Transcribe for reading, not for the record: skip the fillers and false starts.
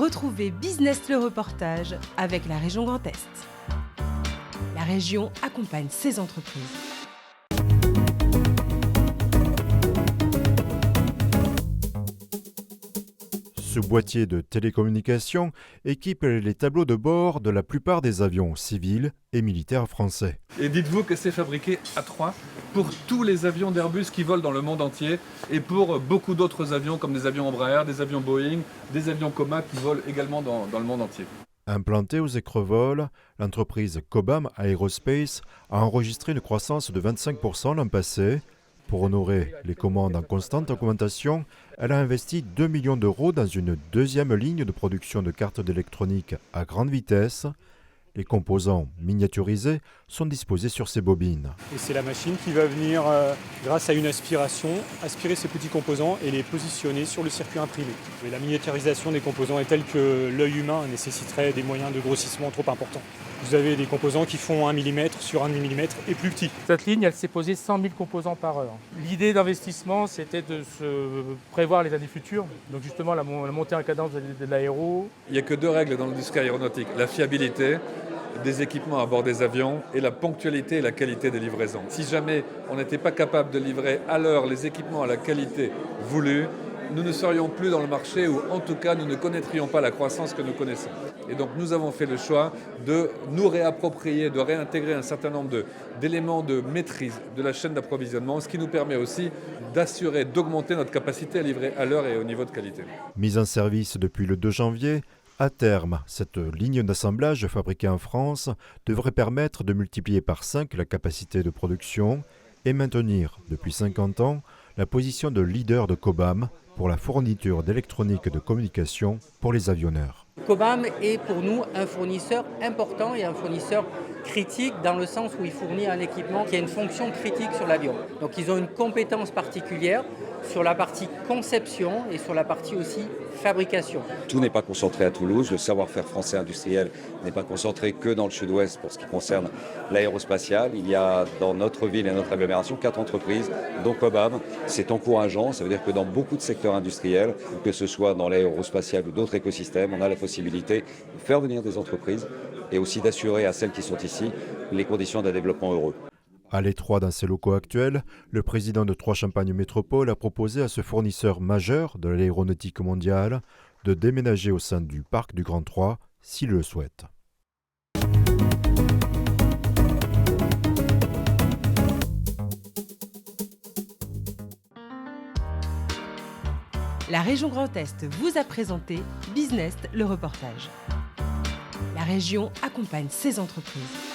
Retrouvez Business le reportage avec la région Grand Est. La région accompagne ses entreprises. Ce boîtier de télécommunication équipe les tableaux de bord de la plupart des avions civils et militaires français. Et dites-vous que c'est fabriqué à Troyes pour tous les avions d'Airbus qui volent dans le monde entier et pour beaucoup d'autres avions comme des avions Embraer, des avions Boeing, des avions Comac qui volent également dans le monde entier. Implantée aux Écrevoles, l'entreprise Cobham Aerospace a enregistré une croissance de 25% l'an passé. Pour honorer les commandes en constante augmentation, elle a investi 2 millions d'euros dans une deuxième ligne de production de cartes d'électronique à grande vitesse. Les composants miniaturisés sont disposés sur ces bobines. Et c'est la machine qui va venir, grâce à une aspiration, aspirer ces petits composants et les positionner sur le circuit imprimé. Mais la miniaturisation des composants est telle que l'œil humain nécessiterait des moyens de grossissement trop importants. Vous avez des composants qui font 1 mm sur 1 mm et plus petits. Cette ligne, elle s'est posée 100 000 composants par heure. L'idée d'investissement, c'était de se prévoir les années futures. Donc justement, la montée en cadence de l'aéro. Il n'y a que deux règles dans l'industrie aéronautique, la fiabilité des équipements à bord des avions et la ponctualité et la qualité des livraisons. Si jamais on n'était pas capable de livrer à l'heure les équipements à la qualité voulue, nous ne serions plus dans le marché ou en tout cas nous ne connaîtrions pas la croissance que nous connaissons. Et donc nous avons fait le choix de nous réapproprier, de réintégrer un certain nombre d'éléments de maîtrise de la chaîne d'approvisionnement, ce qui nous permet aussi d'assurer, d'augmenter notre capacité à livrer à l'heure et au niveau de qualité. Mise en service depuis le 2 janvier, à terme, cette ligne d'assemblage fabriquée en France devrait permettre de multiplier par 5 la capacité de production et maintenir, depuis 50 ans, la position de leader de Cobham pour la fourniture d'électronique de communication pour les avionneurs. Cobham est pour nous un fournisseur important et un fournisseur critique dans le sens où il fournit un équipement qui a une fonction critique sur l'avion. Donc ils ont une compétence particulière sur la partie conception et sur la partie aussi fabrication. Tout n'est pas concentré à Toulouse, le savoir-faire français industriel n'est pas concentré que dans le sud-ouest pour ce qui concerne l'aérospatial. Il y a dans notre ville et notre agglomération 4 entreprises, dont Cobham. C'est encourageant, ça veut dire que dans beaucoup de secteurs industriels, que ce soit dans l'aérospatial ou d'autres écosystèmes, on a la possibilité de faire venir des entreprises et aussi d'assurer à celles qui sont ici les conditions d'un développement heureux. À l'étroit dans ses locaux actuels, le président de Troyes Champagne Métropole a proposé à ce fournisseur majeur de l'aéronautique mondiale de déménager au sein du parc du Grand Troyes s'il le souhaite. La région Grand Est vous a présenté Business le reportage. La région accompagne ses entreprises.